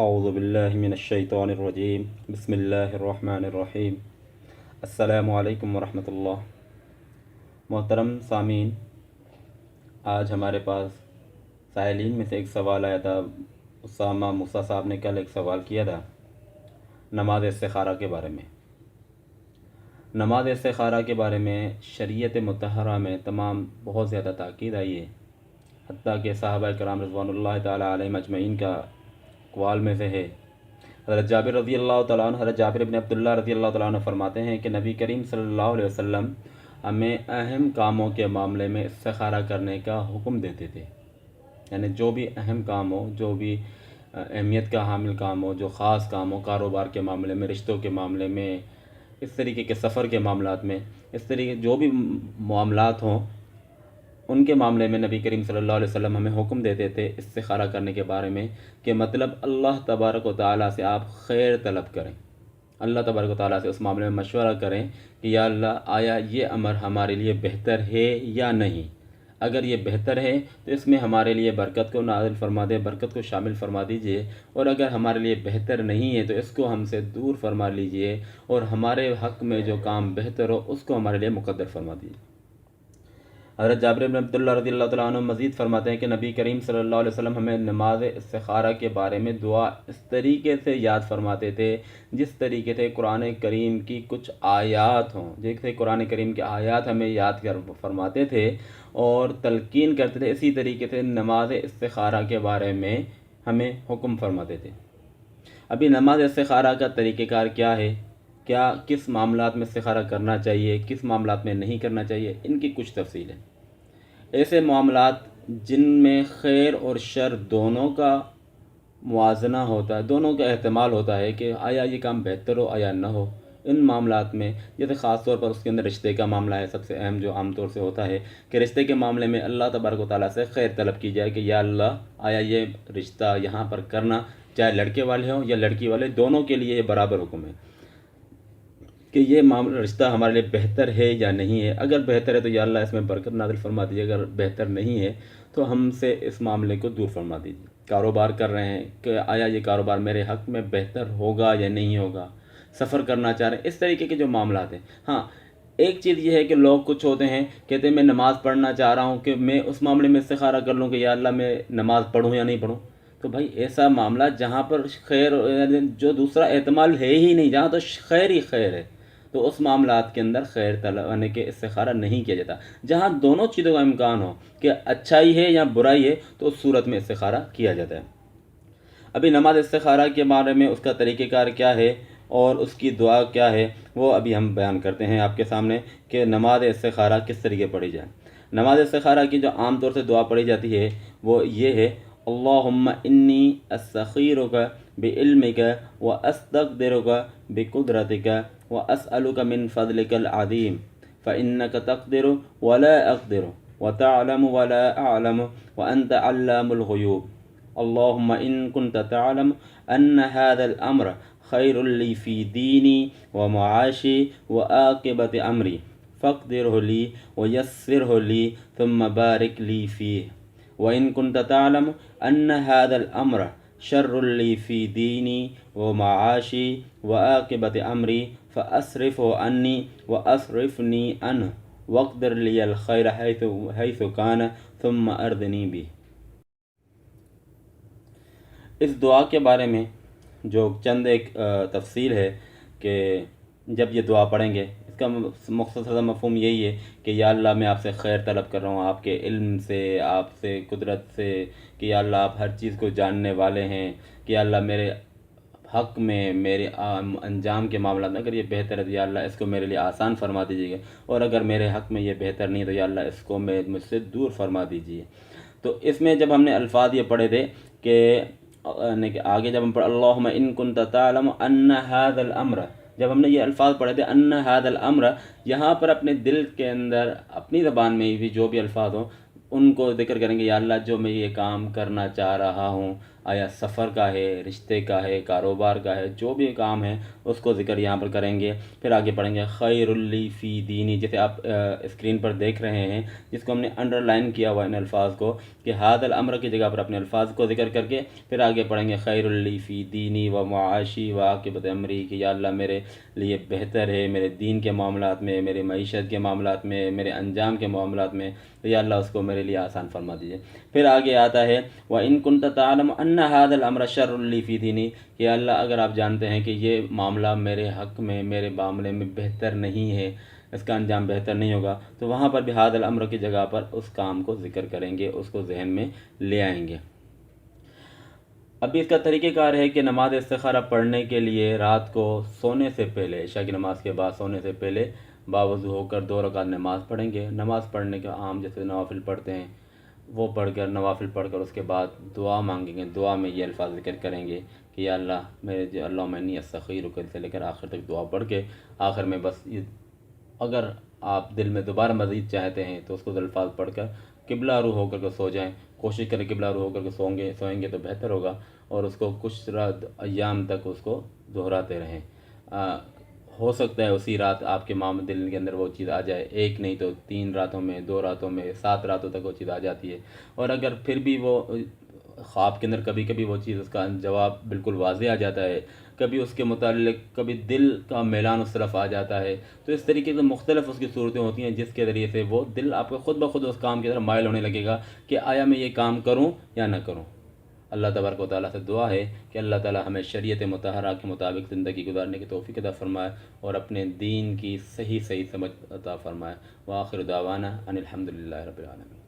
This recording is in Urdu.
اعوذ باللہ من الشیطان الرجیم بسم اللہ الرحمن الرحیم السلام علیکم ورحمۃ اللہ۔ محترم سامعین، آج ہمارے پاس سائلین میں سے ایک سوال آیا تھا۔ اسامہ موسیٰ صاحب نے کل ایک سوال کیا تھا نماز استخارہ کے بارے میں۔ نماز استخارہ کے بارے میں شریعت مطہرہ میں تمام بہت زیادہ تاکید آئی ہے، حتیٰ کہ صحابہ کرام رضوان اللہ تعالیٰ علیہم اجمعین کا اقوال میں سے ہے۔ حضرت جابر رضی اللہ تعالیٰ عنہ، حضرت جابر بن عبداللہ رضی اللہ تعالیٰ عنہ فرماتے ہیں کہ نبی کریم صلی اللہ علیہ وسلم ہمیں اہم کاموں کے معاملے میں استخارہ کرنے کا حکم دیتے تھے، یعنی جو بھی اہم کام ہو، جو بھی اہمیت کا حامل کام ہو، جو خاص کام ہو، کاروبار کے معاملے میں، رشتوں کے معاملے میں، اس طریقے کے سفر کے معاملات میں، اس طریقے جو بھی معاملات ہوں ان کے معاملے میں نبی کریم صلی اللہ علیہ وسلم ہمیں حکم دیتے تھے استخارہ کرنے کے بارے میں، کہ مطلب اللہ تبارک و تعالیٰ سے آپ خیر طلب کریں، اللہ تبارک و تعالیٰ سے اس معاملے میں مشورہ کریں کہ یا اللہ آیا یہ امر ہمارے لیے بہتر ہے یا نہیں، اگر یہ بہتر ہے تو اس میں ہمارے لیے برکت کو نازل فرما دے، برکت کو شامل فرما دیجئے، اور اگر ہمارے لیے بہتر نہیں ہے تو اس کو ہم سے دور فرما لیجئے، اور ہمارے حق میں جو کام بہتر ہو اس کو ہمارے لیے مقدر فرما دیجئے۔ حضرت جابر بن عبداللہ رضی اللہ تعالیٰ عنہ مزید فرماتے ہیں کہ نبی کریم صلی اللہ علیہ وسلم ہمیں نماز استخارہ کے بارے میں دعا اس طریقے سے یاد فرماتے تھے جس طریقے سے قرآن کریم کی کچھ آیات ہوں، جیسے قرآن کریم کی آیات ہمیں یاد فرماتے تھے اور تلقین کرتے تھے، اسی طریقے سے نماز استخارہ کے بارے میں ہمیں حکم فرماتے تھے۔ ابھی نماز استخارہ کا طریقہ کار کیا ہے، کس معاملات میں استخارہ کرنا چاہیے، کس معاملات میں نہیں کرنا چاہیے، ان کی کچھ تفصیل ہے۔ ایسے معاملات جن میں خیر اور شر دونوں کا موازنہ ہوتا ہے، دونوں کا احتمال ہوتا ہے کہ آیا یہ کام بہتر ہو آیا نہ ہو، ان معاملات میں جیسے خاص طور پر اس کے اندر رشتے کا معاملہ ہے، سب سے اہم جو عام طور سے ہوتا ہے کہ رشتے کے معاملے میں اللہ تبارک و تعالیٰ سے خیر طلب کی جائے کہ یا اللہ آیا یہ رشتہ یہاں پر کرنا، چاہے لڑکے والے ہوں یا لڑکی والے، دونوں کے لیے یہ برابر حکم ہے کہ یہ رشتہ ہمارے لیے بہتر ہے یا نہیں ہے۔ اگر بہتر ہے تو یا اللہ اس میں برکت نازل فرما دیجیے، اگر بہتر نہیں ہے تو ہم سے اس معاملے کو دور فرما دیجیے۔ کاروبار کر رہے ہیں کہ آیا یہ کاروبار میرے حق میں بہتر ہوگا یا نہیں ہوگا، سفر کرنا چاہ رہے ہیں، اس طریقے کے جو معاملات ہیں۔ ہاں، ایک چیز یہ ہے کہ لوگ کچھ ہوتے ہیں کہتے ہیں میں نماز پڑھنا چاہ رہا ہوں کہ میں اس معاملے میں استخارہ کر لوں کہ یا اللہ میں نماز پڑھوں یا نہیں پڑھوں، تو بھائی ایسا معاملہ جہاں پر خیر جو دوسرا احتمال ہے ہی نہیں، جہاں تو خیر ہی خیر ہے، تو اس معاملات کے اندر خیر طلب یعنی کہ استخارہ نہیں کیا جاتا۔ جہاں دونوں چیزوں کا امکان ہو کہ اچھائی ہے یا برائی ہے تو اس صورت میں استخارہ کیا جاتا ہے۔ ابھی نماز استخارہ کے بارے میں اس کا طریقہ کار کیا ہے اور اس کی دعا کیا ہے وہ ابھی ہم بیان کرتے ہیں آپ کے سامنے کہ نماز استخارہ کس طریقے پڑھی جائے۔ نماز استخارہ کی جو عام طور سے دعا پڑھی جاتی ہے وہ یہ ہے: اللہم انی استخیرک بعلمک واستقدرک بقدرتک واسألک من فضلک العظیم فإنک تقدر ولا اقدر وتعلم ولا اعلم وانت علام الغیوب اللہم ان کنت تعلم ان هذا الامر خیر لی فی دینی ومعاشی وعاقبت امری فاقدره لی ویسره لی ثم بارک لی فیہ وإن كنت تعلم أن هذا الأمر شر لي في ديني ومعاشي وعاقبة أمري فأصرفه عني وأصرفني عنه واقدر لي الخير حيث كان ثم أرضني به۔ اس دعا کے بارے میں جو چند ایک تفصیل ہے کہ جب یہ دعا پڑھیں گے اس کا مختصر مفہوم یہی ہے کہ یا اللہ میں آپ سے خیر طلب کر رہا ہوں، آپ کے علم سے، آپ سے قدرت سے، کہ یا اللہ آپ ہر چیز کو جاننے والے ہیں، کہ یا اللہ میرے حق میں، میرے انجام کے معاملات میں اگر یہ بہتر ہے تو یا اللہ اس کو میرے لیے آسان فرما دیجیے گا، اور اگر میرے حق میں یہ بہتر نہیں ہے تو یا اللہ اس کو مجھ سے دور فرما دیجیے۔ تو اس میں جب ہم نے الفاظ یہ پڑھے تھے کہ آگے جب ہم پڑھ اللہم ان کنت تعلم ان هذا الامر، جب ہم نے یہ الفاظ پڑھے تھے ان هذا الامر، یہاں پر اپنے دل کے اندر اپنی زبان میں بھی جو بھی الفاظ ہوں ان کو ذکر کریں گے، یا اللہ جو میں یہ کام کرنا چاہ رہا ہوں، آیا سفر کا ہے، رشتے کا ہے، کاروبار کا ہے، جو بھی کام ہے اس کو ذکر یہاں پر کریں گے۔ پھر آگے پڑھیں گے خیر لی فی دینی، جیسے آپ اسکرین پر دیکھ رہے ہیں، جس کو ہم نے انڈر لائن کیا ہوا ان الفاظ کو، کہ ہاد الامر کی جگہ پر اپنے الفاظ کو ذکر کر کے پھر آگے پڑھیں گے خیر لی فی دینی و معاشی و عاقبت امری، کہ یا اللہ میرے لیے بہتر ہے میرے دین کے معاملات میں، میرے معیشت کے معاملات میں، میرے انجام کے معاملات میں، تو یا اللہ اس کو میرے لیے آسان فرما دیجیے۔ پھر آگے آتا ہے وَإِن كُنْتَ تَعْلَمُ أَنَّ هَذَا الْأَمْرَ شَرٌّ لِّي فِي دِينِي، کہ اللہ اگر آپ جانتے ہیں کہ یہ معاملہ میرے حق میں، میرے معاملے میں بہتر نہیں ہے، اس کا انجام بہتر نہیں ہوگا، تو وہاں پر بھی ہاد الامر کی جگہ پر اس کام کو ذکر کریں گے، اس کو ذہن میں لے آئیں گے۔ ابھی اس کا طریقہ کار ہے کہ نماز استخارہ پڑھنے کے لیے رات کو سونے سے پہلے، عشاء کی نماز کے بعد سونے سے پہلے باوضو ہو کر 2 رکعت نماز پڑھیں گے۔ نماز پڑھنے کے عام جیسے نوافل پڑھتے ہیں وہ پڑھ کر، نوافل پڑھ کر اس کے بعد دعا مانگیں گے۔ دعا میں یہ الفاظ ذکر کریں گے کہ یا اللہ میرے اللہم انی استخیرک سے لے کر آخر تک دعا پڑھ کے آخر میں بس اگر آپ دل میں دوبارہ مزید چاہتے ہیں تو اس کو الفاظ پڑھ کر قبلہ رو ہو کر کے سو جائیں۔ کوشش کریں قبلہ رو ہو کر کے سوئیں گے تو بہتر ہوگا، اور اس کو کچھ ایام تک اس کو دہراتے رہیں۔ ہو سکتا ہے اسی رات آپ کے دل کے اندر وہ چیز آ جائے، ایک نہیں تو 3 راتوں میں، 2 راتوں میں، 7 راتوں تک وہ چیز آ جاتی ہے۔ اور اگر پھر بھی وہ خواب کے اندر کبھی کبھی وہ چیز اس کا جواب بالکل واضح آ جاتا ہے، کبھی اس کے متعلق کبھی دل کا میلان اس طرف آ جاتا ہے، تو اس طریقے سے مختلف اس کی صورتیں ہوتی ہیں جس کے ذریعے سے وہ دل آپ کا خود بخود اس کام کی طرف مائل ہونے لگے گا کہ آیا میں یہ کام کروں یا نہ کروں۔ اللہ تبارک و تعالیٰ سے دعا ہے کہ اللہ تعالیٰ ہمیں شریعت مطہرہ کے مطابق زندگی گزارنے کی توفیق عطا فرمائے اور اپنے دین کی صحیح سمجھ عطا فرمائے۔ وآخر دعوانا ان الحمد للہ رب العالمین۔